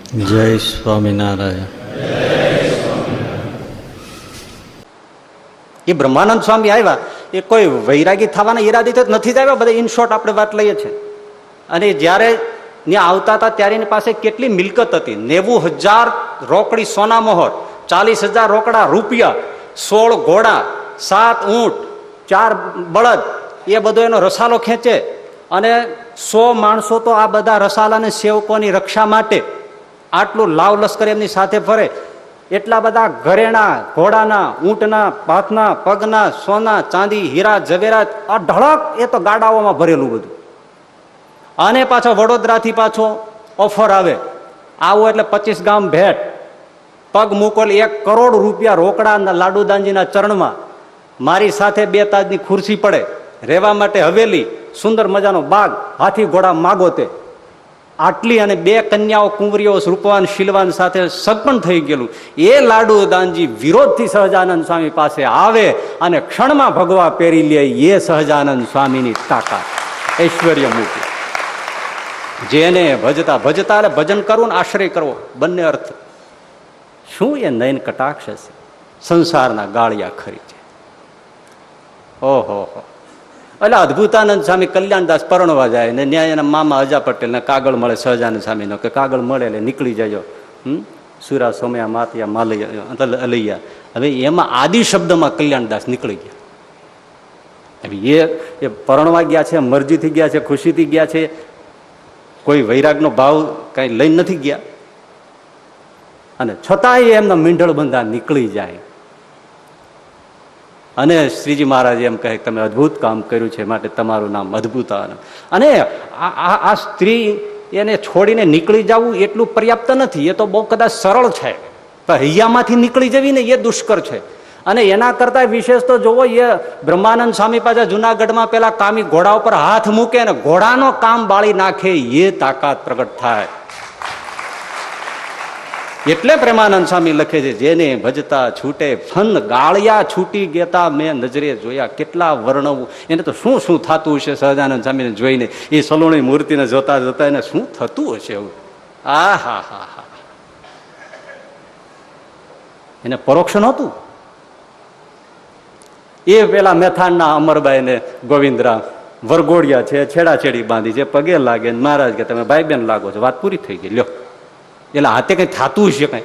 જય સ્વામિનારાયણ. એ બ્રહ્માનંદ સ્વામી આવ્યા એ કોઈ વૈરાગી થવાના ઈરાદે નથી જ આવ્યા, બધા ઇન શોર્ટ આપણે વાત લઈએ છીએ. અને જ્યારે ત્યાં આવતા હતા ત્યારે એની પાસે કેટલી મિલકત હતી, 90,000 રોકડી સોના મોહર, 40,000 રોકડા રૂપિયા, 16 ઘોડા, 7 ઊંટ, 4 બળદ, એ બધો એનો રસાલો ખેંચે. અને 100 માણસો તો આ બધા રસાલાને સેવકોની રક્ષા માટે આટલું લાવ લશ્કર એમની સાથે ફરે. એટલા બધા ઘરેણા, ઘોડાના, ઊંટના, પાથના, પગના, સોના, ચાંદી, હીરા, ઝવેરાત, આ ઢળક એ તો ગાડાઓમાં ભરેલું બધું. અને પાછો વડોદરાથી પાછો ઓફર આવે, આવો એટલે 25 ગામ ભેટ, પગ મૂકોલ 1 કરોડ રૂપિયા રોકડા લાડુદાનજીના ચરણમાં, મારી સાથે 2 તાજની ખુરશી પડે, રહેવા માટે હવેલી, સુંદર મજાનો બાગ, હાથી ઘોડા માગો તે. આટલી અને 2 કન્યાઓ કુંવરીઓ રૂપવાન શીલવાન સાથે સગપણ થઈ ગયેલું. એ લાડુદાનજી વિરોધથી સહજાનંદ સ્વામી પાસે આવે અને ક્ષણમાં ભગવા પહેરી લે. એ સહજાનંદ સ્વામીની તાકાત, ઐશ્વર્ય મૂકી. જેને ભજતા ભજતા એટલે ભજન કરવું ને આશ્રય કરવો, બંને અર્થ. શું એ નયન કટાક્ષ છે, સંસારના ગાળિયા ખરી છે. ઓહો હો. એટલે અદભુતાનંદ સ્વામી કલ્યાણદાસ પરણવા જાય ને ન્યાય એના મામા અજા પટેલ ને કાગળ મળે સહજાનંદ સ્વામીનો કે કાગળ મળે એટલે નીકળી જાય. સુરા સોમયા માતિયા માલૈયા અલૈયા. હવે એમાં આદિ શબ્દમાં કલ્યાણદાસ નીકળી ગયા. હવે એ પરણવા ગયા છે, મરજીથી ગયા છે, ખુશીથી ગયા છે, કોઈ વૈરાગનો ભાવ કઈ લઈને નથી ગયા. અને છતાંય એમના મીંઢળ બંધા નીકળી જાય. અને શ્રીજી મહારાજ એમ કહે તમે અદભુત કામ કર્યું છે, માટે તમારું નામ અદભુત. અને આ સ્ત્રી એને છોડીને નીકળી જવું એટલું પર્યાપ્ત નથી, એ તો બહુ કદાચ સરળ છે, પણ હૈયામાંથી નીકળી જવી ને એ દુષ્કર છે. અને એના કરતા વિશેષ તો જોવો, એ બ્રહ્માનંદ સ્વામી પાછા જુનાગઢમાં પેલા કામી ઘોડા ઉપર હાથ મૂકે ને ઘોડાનો કામ બાળી નાખે, એ તાકાત પ્રગટ થાય. એટલે પ્રેમાનંદ સ્વામી લખે છે, જેને ભજતા છૂટે ફન ગાળિયા છૂટી ગેતા મેં નજરે જોયા. કેટલા વર્ણવું, એને તો શું શું થતું હશે સહજાનંદ સ્વામીને જોઈને, એ સલોણી મૂર્તિને જોતા જોતા એને શું થતું હશે એવું. આ હા હા હા, એને પરોક્ષ નહોતું. એ પેલા મેથાણના અમરબાઈ ને ગોવિંદરામ વરઘોડિયા છે, છેડાછેડી બાંધી છે, પગે લાગે મહારાજ કે તમે ભાઈ બેન લાગો છો, વાત પૂરી થઈ ગઈ. લ્યો, એટલે હાથે કઈ થતું હશે, કઈ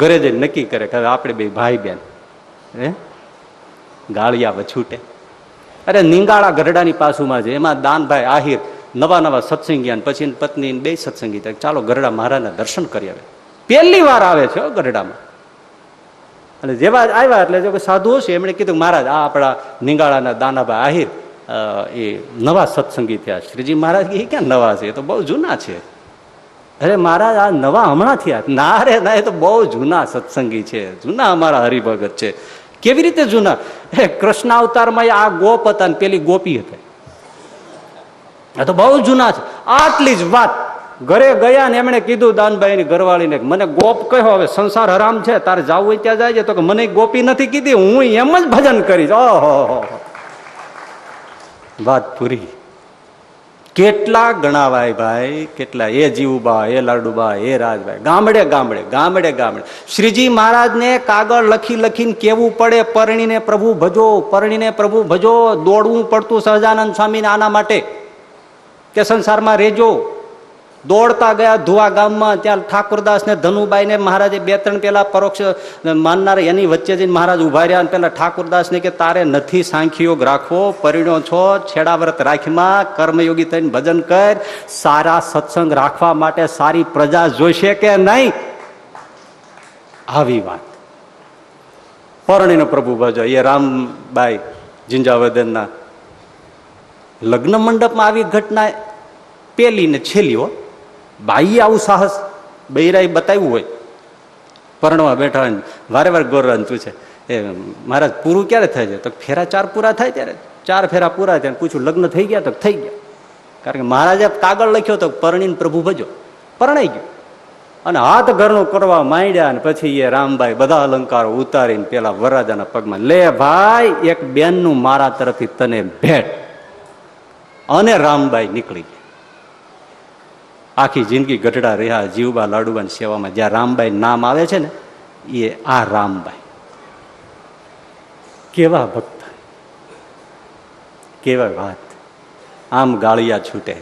ઘરે જઈને નક્કી કરે કે આપણે બે ભાઈ બેન. ગાળિયા છૂટે. અરે નિંગાળા ગરડાની પાસુમાં છે, એમાં દાનભાઈ આહિર નવા નવા સત્સંગીયા, પછી પત્ની 2 સત્સંગી, ચાલો ગરડા મહારાજના દર્શન કરી આવે. પહેલી વાર આવે છે ગરડામાં. અને જેવા આવ્યા એટલે જો સાધુ હશે એમણે કીધું મહારાજ આ આપણા નિંગાળાના દાનાભાઈ આહિર એ નવા સત્સંગી થયા. શ્રીજી મહારાજ એ ક્યાં નવા છે, એ તો બહુ જૂના છે. અરે મહારાજ આ નવા હમણાં થયા? ના રે ના, એ તો બહુ જૂના સત્સંગી છે, જૂના અમારા હરિભગત છે. કેવી રીતે જૂના? કૃષ્ણ અવતારમાં આ ગોપ હતા ને પેલી ગોપી હતા, આ તો બહુ જૂના છે. આટલી જ વાત ઘરે ગયા ને એમણે કીધું દાનભાઈની ઘરવાળીને, મને ગોપ કહ્યો, હવે સંસાર હરામ છે, તારે જવું હોય ત્યાં જાય. તો કે મને ગોપી નથી કીધી, હું એમ જ ભજન કરીશ. ઓહો, વાત પૂરી. કેટલા ગણાવાય ભાઈ, કેટલા. એ જીવુબા, એ લાડુબા, એ રાજભાઈ, ગામડે ગામડે ગામડે ગામડે શ્રીજી મહારાજને કાગળ લખી લખીને કેવું પડે, પરણીને પ્રભુ ભજો, પરણીને પ્રભુ ભજો. દોડવું પડતું સહજાનંદ સ્વામીને આના માટે કે સંસારમાં રેજો. દોડતા ગયા ધુવા ગામમાં, ત્યાં ઠાકુરદાસ ને ધનુબાઈ ને મહારાજે 2-3 પેલા પરોક્ષ માનનાર એની વચ્ચે જઈને મહારાજ ઉભા રહ્યા. અને પેલા ઠાકુરદાસ ને કે તારે નથી સાંખ્યોગ રાખવો, પરિણ્યો છો, છેડાવ્રત રાખીમાં કર્મયોગી થઈને ભજન કર. સારા સત્સંગ રાખવા માટે સારી પ્રજા જોઈશે કે નહીં? આવી વાત. પરણીનો પ્રભુ ભજો. એ રામબાઈ જિંજાવદનના લગ્ન મંડપમાં આવી ઘટના પેલી ને છેલ્લી હો. બાઈએ આવું સાહસ બૈરાએ બતાવ્યું હોય. પરણવા બેઠા હોય વારે વારે ગોરરાને પૂછે, એ મહારાજ પૂરું ક્યારે થાય છે? તો ફેરા 4 પૂરા થાય ત્યારે. 4 ફેરા પૂરા થયા. પૂછ્યું લગ્ન થઈ ગયા? તો થઈ ગયા. કારણ કે મહારાજે કાગળ લખ્યો તો પરણીને પ્રભુ ભજો. પરણાઈ ગયો. અને હાથ ઘરનું કરવા માંડ્યા. અને પછી એ રામભાઈ બધા અલંકારો ઉતારીને પેલા વરરાજાના પગમાં, લે ભાઈ, એક બેનનું મારા તરફથી તને ભેટ. અને રામબાઈ નીકળી ગયા. આખી જિંદગી ગઢડા રહ્યા જીવબા લાડુબાની સેવામાં. જ્યાં રામબાઈ નામ આવે છે ને એ આ રામબાઈ. કેવા ભક્ત, કેવા વાત. આમ ગાળિયા છૂટે.